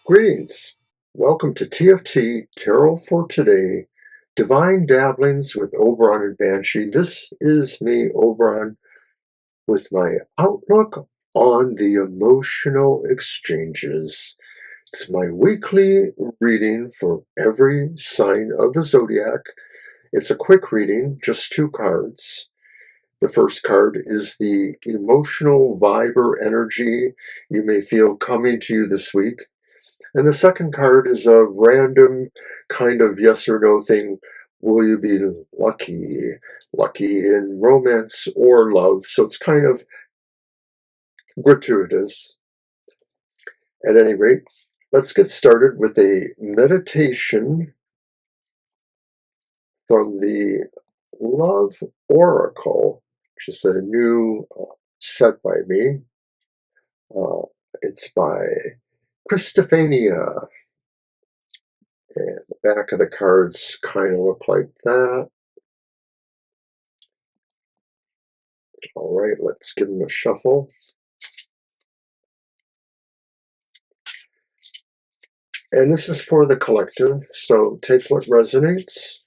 Greetings. Welcome to TFT Tarot for Today, Divine Dabblings with Oberon and Banshee. This is me, Oberon, with my outlook on the emotional exchanges. It's my weekly reading for every sign of the zodiac. It's a quick reading, just 2 cards. The first card is the emotional vibe or energy you may feel coming to you this week. And the second card is a random kind of yes or no thing. Will you be lucky? Lucky in romance or love. So it's kind of gratuitous. At any rate, let's get started with a meditation from the Love Oracle, which is a new set by me. It's by Christophania. And the back of the cards kind of look like that. All right, let's give them a shuffle. And this is for the collective, so take what resonates.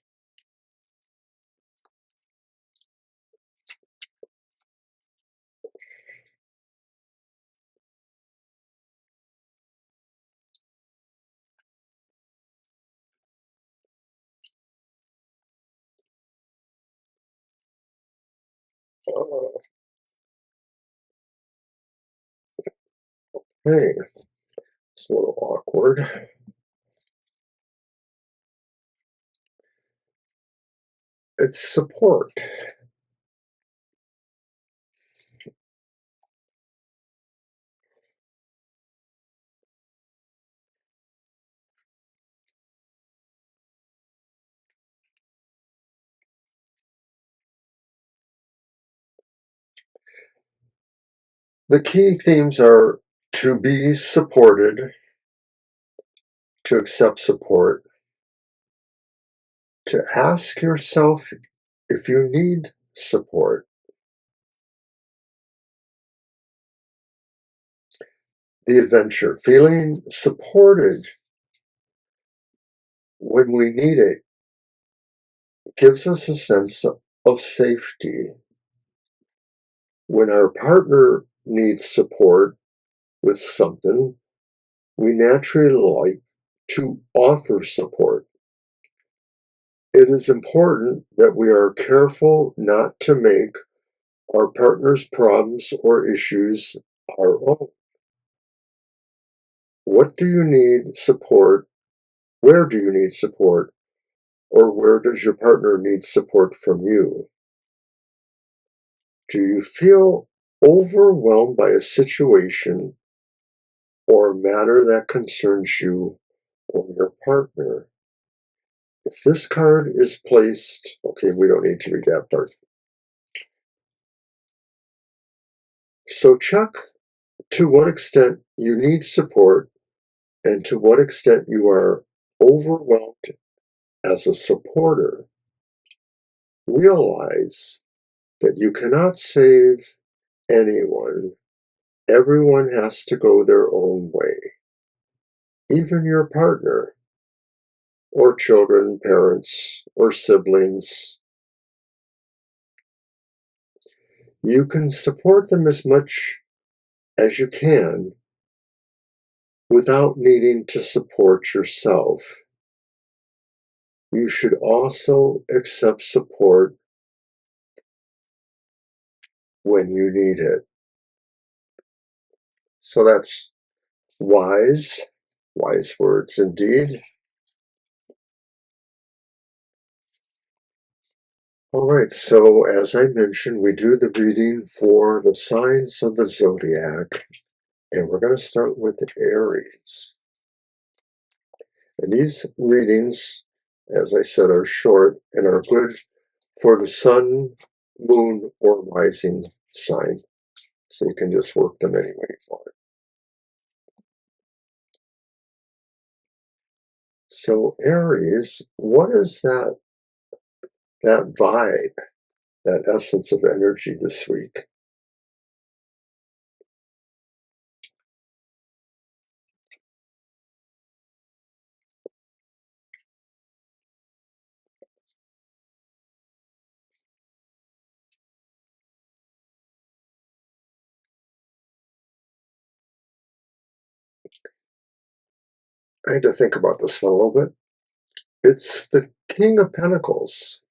Hey, it's a little awkward. It's support. The key themes are to be supported, to accept support, to ask yourself if you need support. The adventure, feeling supported when we need it, gives us a sense of safety. When our partner needs support with something, we naturally like to offer support. It is important that we are careful not to make our partner's problems or issues our own. What do you need support? Where do you need support? Or where does your partner need support from you? Do you feel overwhelmed by a situation or a matter that concerns you or your partner? If this card is placed, okay, we don't need to read that part. So check to what extent you need support and to what extent you are overwhelmed as a supporter. Realize that you cannot save anyone. Everyone has to go their own way. Even your partner, or children, parents, or siblings. You can support them as much as you can without needing to support yourself. You should also accept support when you need it. So that's wise words indeed. All right, so as I mentioned, we do the reading for the signs of the zodiac, and we're going to start with Aries. And these readings, as I said, are short and are good for the sun, moon, or rising sign. So you can just work them any way you want. So Aries, what is that vibe, that essence of energy this week? I had to think about this one a little bit. It's the King of Pentacles.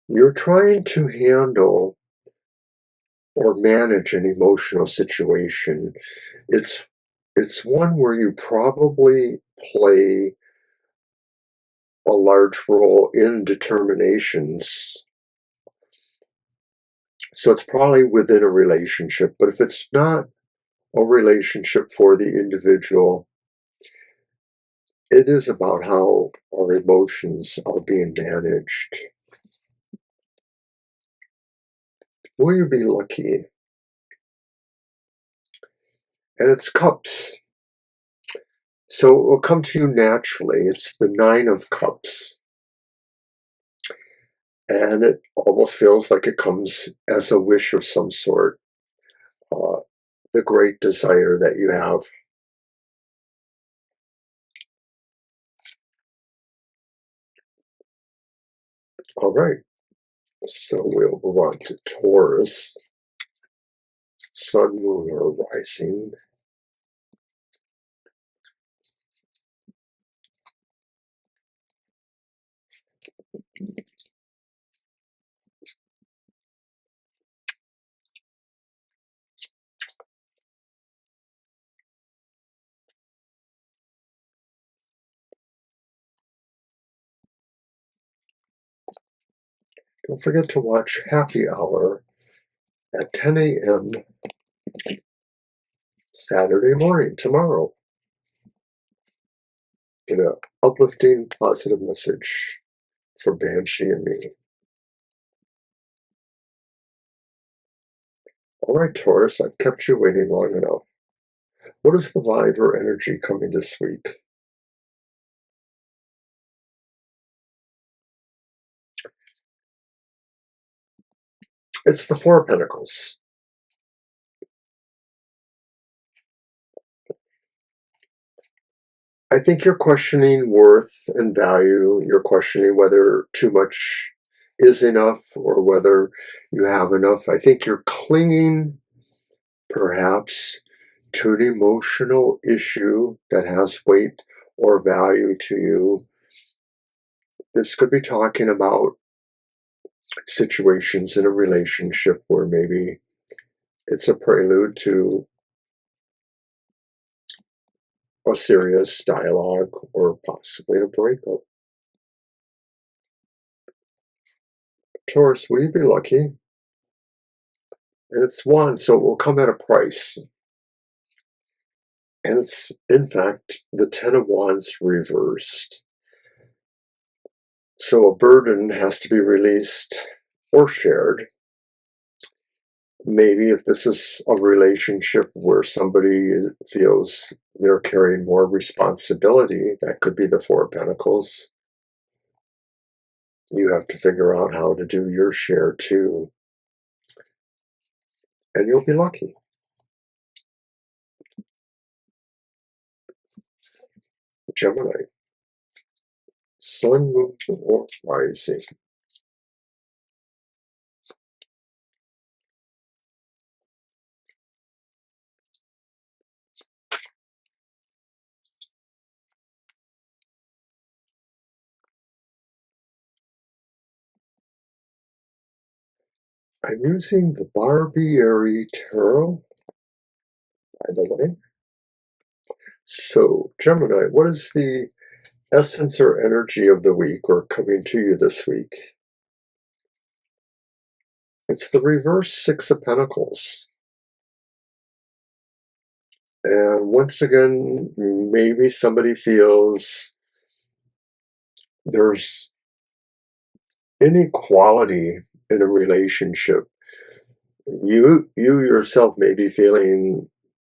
You're trying to handle or manage an emotional situation. It's one where you probably play a large role in determinations. So it's probably within a relationship, but if it's not a relationship for the individual, it is about how our emotions are being managed. Will you be lucky? And it's cups. So it will come to you naturally. It's the Nine of Cups. And it almost feels like it comes as a wish of some sort. The great desire that you have. All right. So we'll move on to Taurus. Sun, Moon, or Rising. Don't forget to watch Happy Hour at 10 a.m. Saturday morning, tomorrow. Get an uplifting, positive message for Banshee and me. All right, Taurus, I've kept you waiting long enough. What is the vibe or energy coming this week? It's the Four of Pentacles. I think you're questioning worth and value. You're questioning whether too much is enough or whether you have enough. I think you're clinging, perhaps, to an emotional issue that has weight or value to you. This could be talking about situations in a relationship where maybe it's a prelude to a serious dialogue or possibly a breakup. Taurus, will you be lucky? And it's one, so it will come at a price. And it's, in fact, the Ten of Wands reversed. So a burden has to be released or shared. Maybe if this is a relationship where somebody feels they're carrying more responsibility, that could be the Four of Pentacles. You have to figure out how to do your share too. And you'll be lucky. Gemini. Sun, Moon, or Rising. I'm using the Barbieri Tarot, by the way. So, Gemini, what is the essence or energy of the week or coming to you this week? It's the reverse Six of Pentacles. And once again, maybe somebody feels there's inequality in a relationship. You yourself may be feeling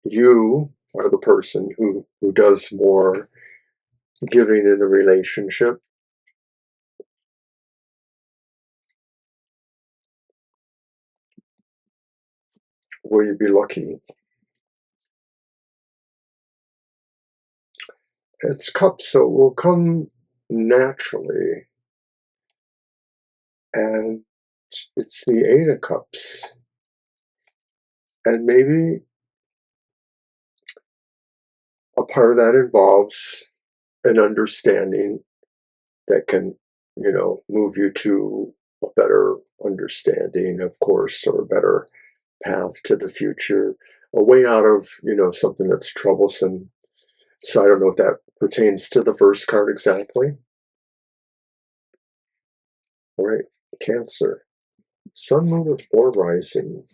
you are the person who does more giving in the relationship. Will you be lucky? It's cups, so it will come naturally. And it's the Eight of Cups. And maybe a part of that involves an understanding that can, move you to a better understanding, of course, or a better path to the future, a way out of, something that's troublesome. So I don't know if that pertains to the first card exactly. All right, Cancer. Sun, moon, or rising.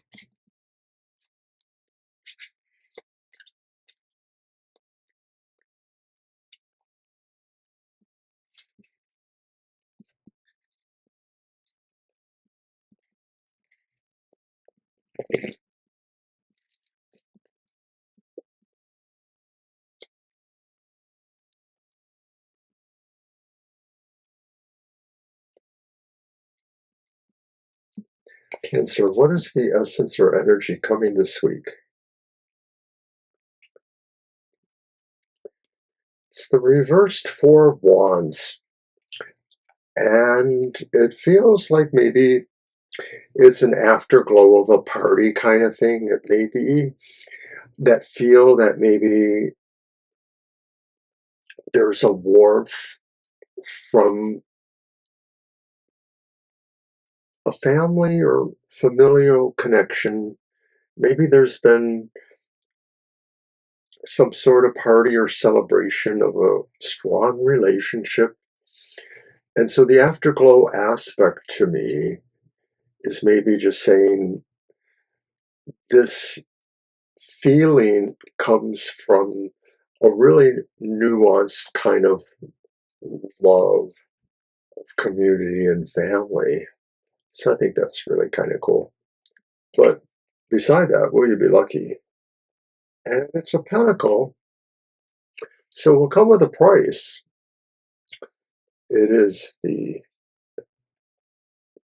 Cancer, what is the essence or energy coming this week? It's the reversed Four of Wands. And it feels like maybe it's an afterglow of a party kind of thing. It may be that feel that maybe there's a warmth from a family or familial connection. Maybe there's been some sort of party or celebration of a strong relationship. And so the afterglow aspect to me is maybe just saying this feeling comes from a really nuanced kind of love of community and family. So I think that's really kind of cool. But beside that, will you be lucky? And it's a pentacle, so it will come with a price. It is the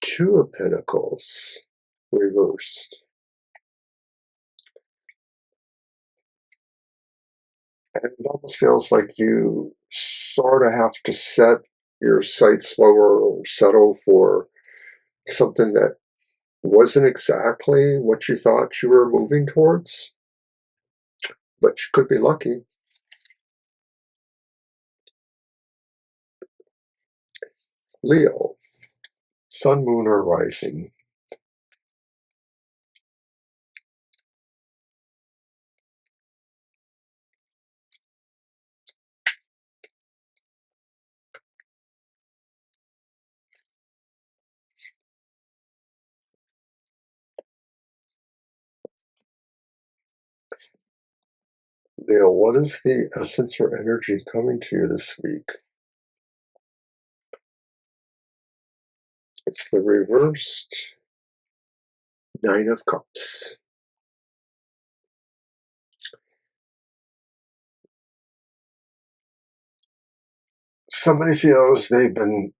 Two of Pentacles reversed. And it almost feels like you sort of have to set your sights lower or settle for something that wasn't exactly what you thought you were moving towards, but you could be lucky. Leo, sun, moon, or rising. Leo, what is the essence or energy coming to you this week? It's the reversed Nine of Cups. Somebody feels they've been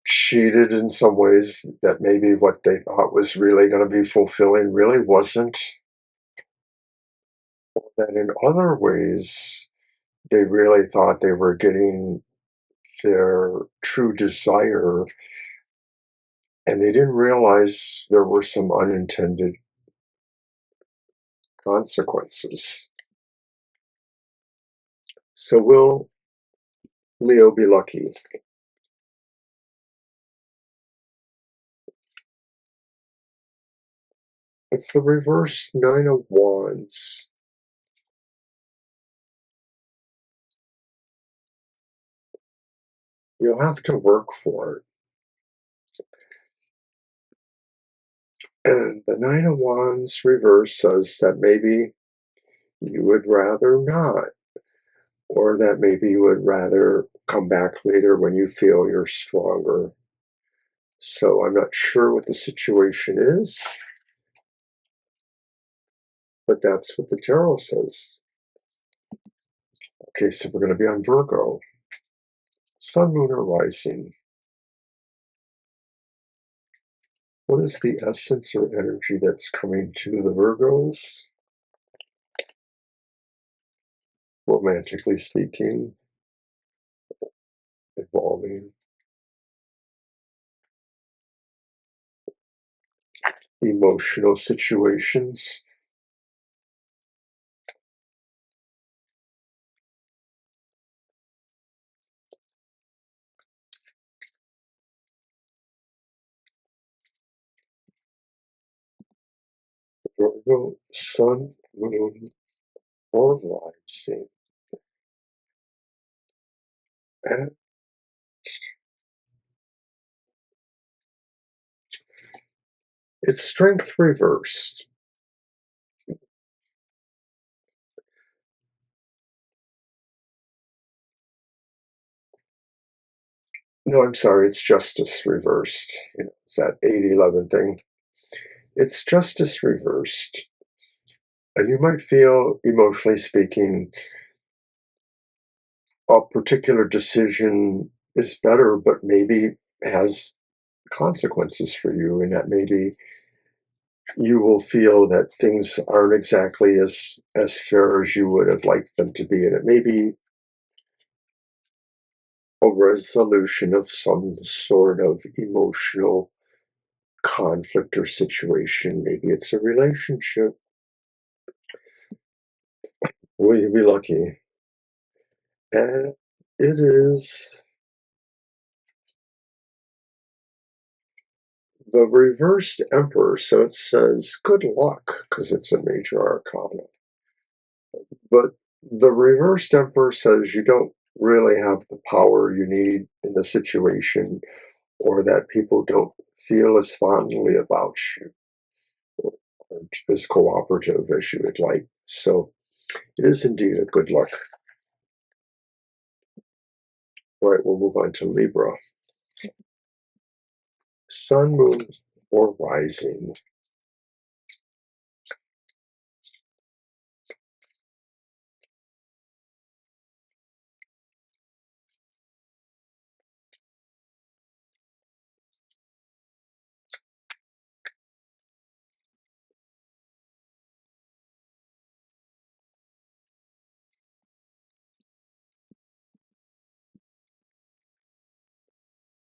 cheated in some ways, that maybe what they thought was really going to be fulfilling really wasn't. That in other ways, they really thought they were getting their true desire, and they didn't realize there were some unintended consequences. So will Leo be lucky? It's the reverse Nine of Wands. You'll have to work for it. And the Nine of Wands reverse says that maybe you would rather not, or that maybe you would rather come back later when you feel you're stronger. So I'm not sure what the situation is, but that's what the tarot says. Okay, so we're going to be on Virgo. Sun, moon, or rising. What is the essence or energy that's coming to the Virgos? Romantically speaking, evolving. emotional situations. Virgo, Sun, Moon, or Rising. And it's Strength reversed. No, I'm sorry, it's Justice reversed. It's that 8-11 thing. It's Justice reversed. And you might feel, emotionally speaking, a particular decision is better, but maybe has consequences for you, and that maybe you will feel that things aren't exactly as fair as you would have liked them to be, and it may be a resolution of some sort of emotional conflict or situation. Maybe it's a relationship. Will you be lucky? And it is the reversed Emperor, so it says good luck because it's a major arcana. But the reversed Emperor says you don't really have the power you need in the situation, or that people don't feel as fondly about you, or as cooperative as you would like. So it is indeed a good luck. All right, we'll move on to Libra. Sun, Moon, or Rising.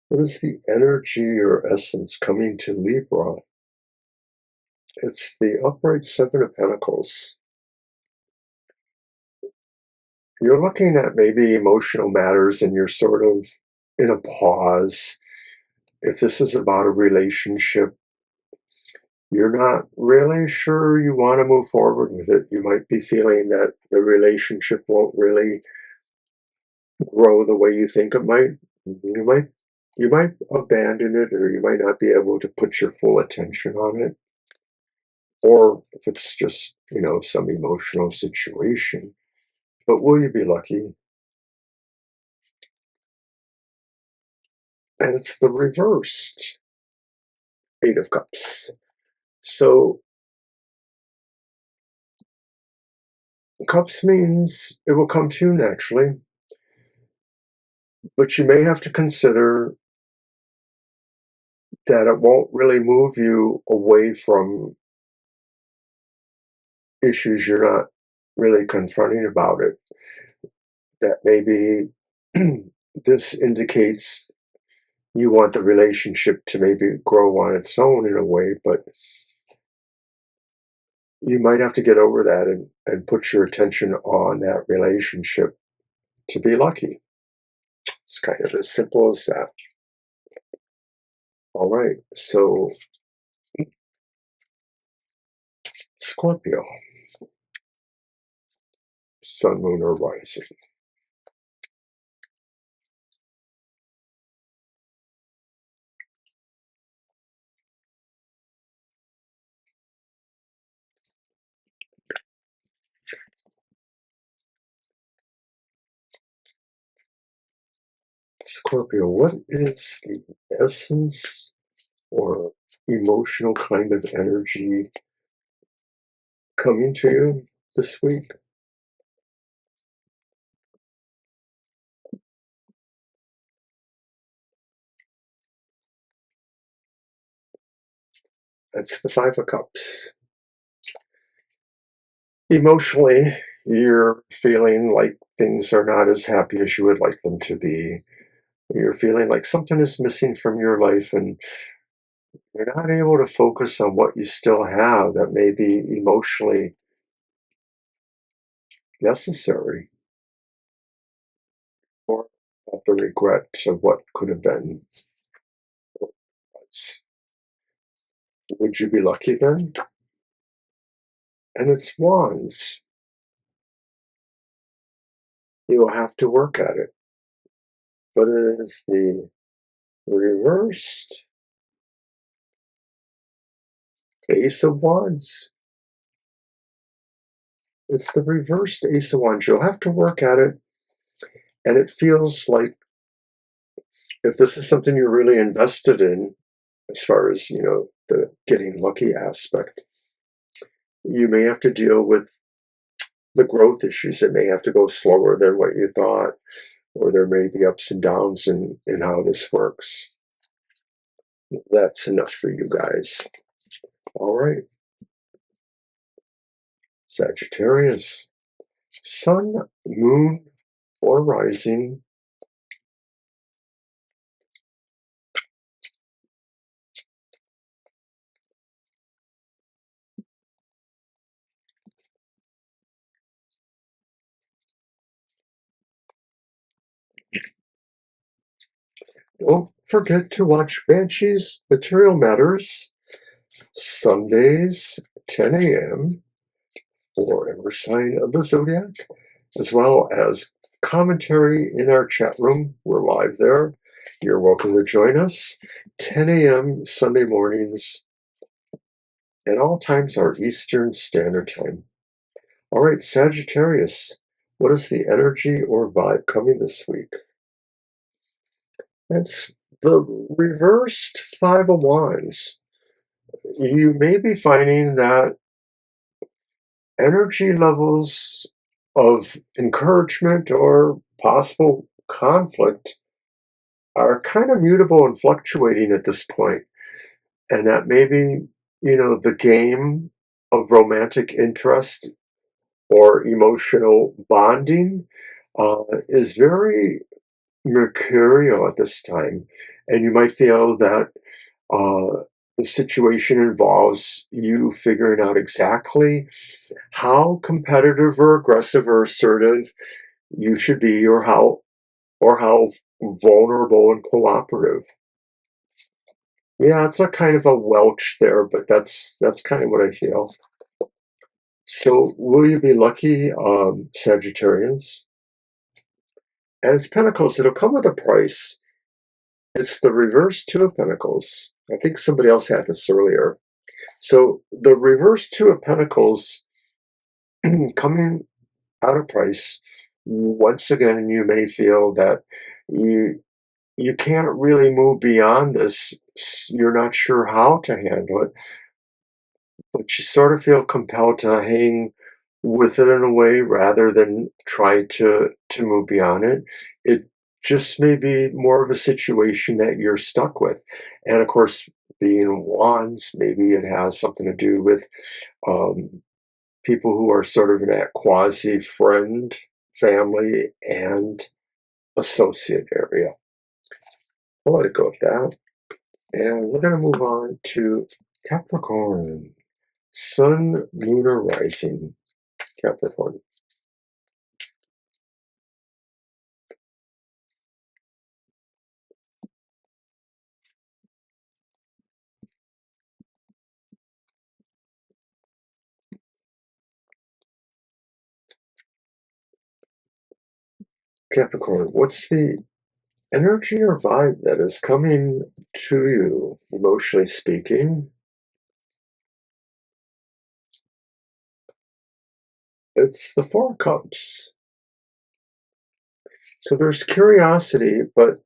What is the energy or essence coming to Libra? It's the upright Seven of Pentacles. You're looking at maybe emotional matters and you're sort of in a pause. If this is about a relationship, you're not really sure you want to move forward with it. You might be feeling that the relationship won't really grow the way you think it might. You might abandon it, or you might not be able to put your full attention on it. Or if it's just, some emotional situation. But will you be lucky? And it's the reversed Eight of Cups. So Cups means it will come to you naturally, but you may have to consider that it won't really move you away from issues you're not really confronting about it. That maybe this indicates you want the relationship to maybe grow on its own in a way, but you might have to get over that and put your attention on that relationship to be lucky. It's kind of as simple as that. All right, so Scorpio, Sun, Moon, or Rising. Scorpio, what is the essence or emotional kind of energy coming to you this week? That's the Five of Cups. Emotionally, you're feeling like things are not as happy as you would like them to be. You're feeling like something is missing from your life, and you're not able to focus on what you still have that may be emotionally necessary, or of the regret of what could have been. Would you be lucky then? And it's wands. You'll have to work at it. But it is the reversed Ace of Wands. It's the reversed Ace of Wands. You'll have to work at it. And it feels like if this is something you're really invested in, as far as, the getting lucky aspect, you may have to deal with the growth issues. It may have to go slower than what you thought, or there may be ups and downs in how this works. That's enough for you guys. All right. Sagittarius, Sun, Moon, or Rising. Don't forget to watch Banshees Material Matters Sundays, 10 a.m. for every sign of the zodiac, as well as commentary in our chat room. We're live there. You're welcome to join us. 10 a.m. Sunday mornings, and all times are Eastern Standard Time. All right, Sagittarius, what is the energy or vibe coming this week? It's the reversed Five of Wands. You may be finding that energy levels of encouragement or possible conflict are kind of mutable and fluctuating at this point. And that maybe, the game of romantic interest or emotional bonding is very mercurial at this time. And you might feel that the situation involves you figuring out exactly how competitive or aggressive or assertive you should be, or how vulnerable and cooperative. Yeah, it's a kind of a welch there, but that's kind of what I feel. So will you be lucky, Sagittarians? And it's Pentacles. It'll come with a price. It's the reverse Two of Pentacles. I think somebody else had this earlier. So the reverse Two of Pentacles coming out of price, once again, you may feel that you can't really move beyond this. You're not sure how to handle it, but you sort of feel compelled to hang with it in a way rather than try to move beyond it. It just may be more of a situation that you're stuck with. And of course, being wands, maybe it has something to do with people who are sort of in that quasi friend, family, and associate area. I'll let it go at that. And we're going to move on to Capricorn. Sun, Moon, or Rising. Capricorn. Capricorn, what's the energy or vibe that is coming to you, emotionally speaking? It's the Four of Cups. So there's curiosity, but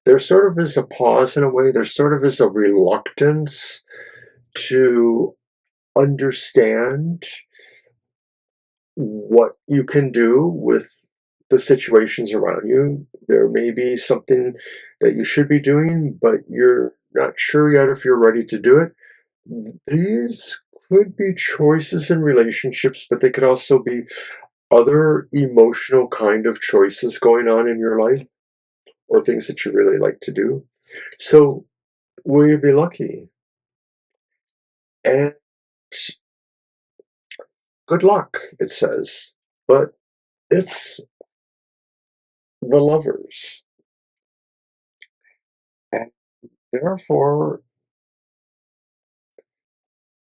there sort of is a pause in a way. There sort of is a reluctance to understand what you can do with the situations around you. There may be something that you should be doing, but you're not sure yet if you're ready to do it. These could be choices in relationships, but they could also be other emotional kind of choices going on in your life, or things that you really like to do. So, will you be lucky? And good luck, it says. But it's the Lovers. And therefore,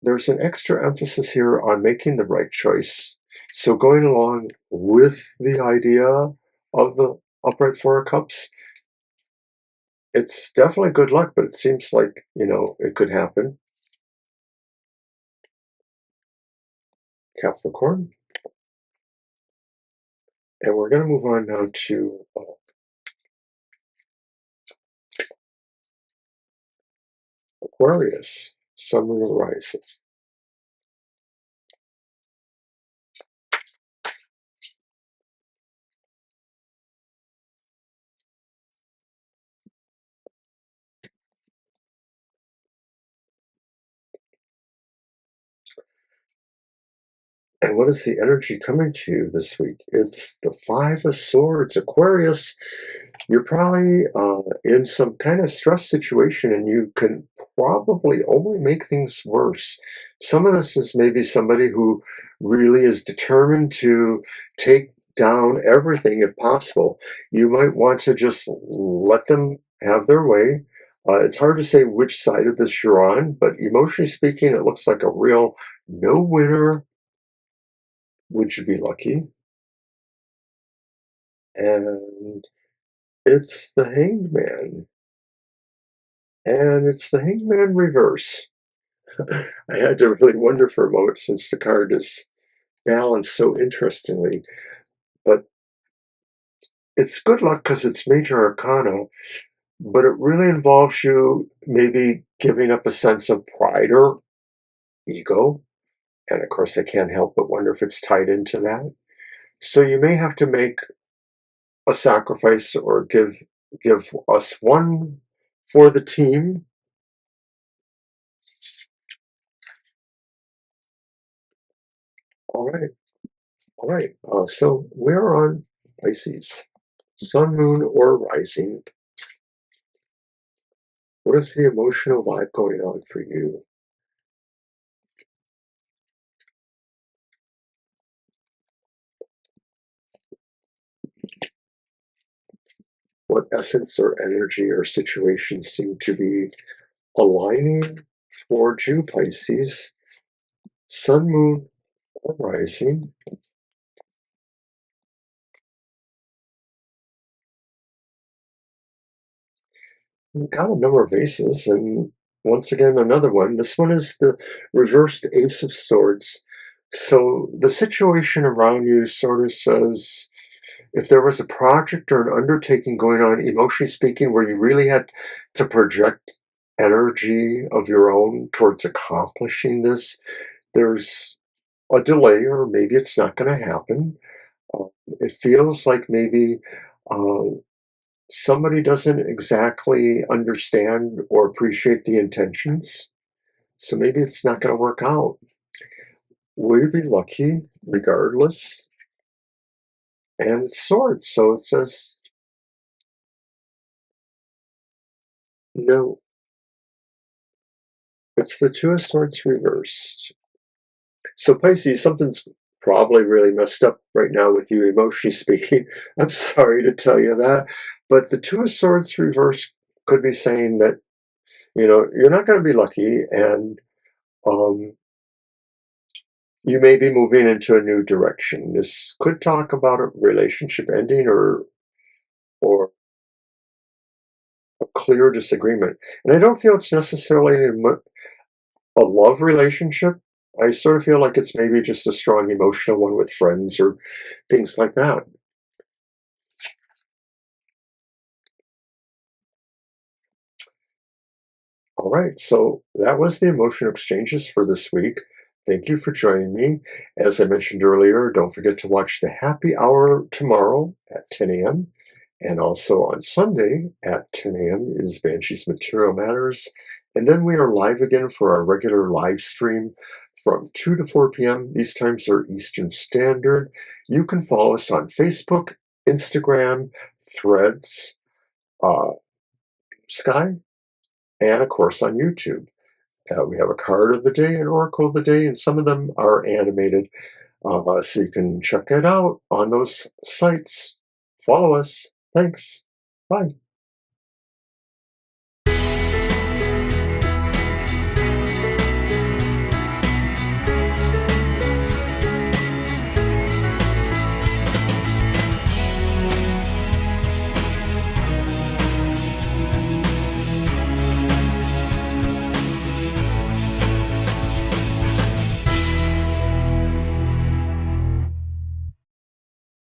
there's an extra emphasis here on making the right choice. So going along with the idea of the upright Four of Cups, it's definitely good luck, but it seems like, it could happen. Capricorn. And we're going to move on now to Aquarius, Sun, Moon, and Rising. And what is the energy coming to you this week? It's the Five of Swords. Aquarius, you're probably in some kind of stress situation, and you can probably only make things worse. Some of this is maybe somebody who really is determined to take down everything if possible. You might want to just let them have their way. It's hard to say which side of this you're on, but emotionally speaking, it looks like a real no-winner. Would you be lucky? And it's the Hanged Man. And it's the Hanged Man reverse. I had to really wonder for a moment since the card is balanced so interestingly. But it's good luck because it's major arcana, but it really involves you maybe giving up a sense of pride or ego. And of course, I can't help but wonder if it's tied into that. So you may have to make a sacrifice or give us one for the team. All right, all right. So we're on Pisces, Sun, Moon, or Rising. What is the emotional vibe going on for you? What essence or energy or situation seem to be aligning towards you, Pisces, Sun, Moon, or Rising? We've got a number of aces, and once again, another one. This one is the reversed Ace of Swords. So the situation around you sort of says if there was a project or an undertaking going on, emotionally speaking, where you really had to project energy of your own towards accomplishing this, there's a delay, or maybe it's not going to happen. It feels like maybe uh, somebody doesn't exactly understand or appreciate the intentions. So maybe it's not going to work out. Will you be lucky regardless? And it's swords. So it says no. It's the Two of Swords reversed. So Pisces, something's probably really messed up right now with you emotionally speaking. I'm sorry to tell you that. But the Two of Swords reversed could be saying that, you're not going to be lucky, and um, you may be moving into a new direction. This could talk about a relationship ending or a clear disagreement. And I don't feel it's necessarily a love relationship. I sort of feel like it's maybe just a strong emotional one with friends or things like that. All right, so that was the emotion exchanges for this week. Thank you for joining me. As I mentioned earlier, don't forget to watch the happy hour tomorrow at 10 a.m. And also on Sunday at 10 a.m. is Banshee's Material Matters. And then we are live again for our regular live stream from 2 to 4 p.m. These times are Eastern Standard. You can follow us on Facebook, Instagram, Threads, uh, Sky, and of course on YouTube. We have a card of the day, an oracle of the day, and some of them are animated. So you can check it out on those sites. Follow us. Thanks. Bye.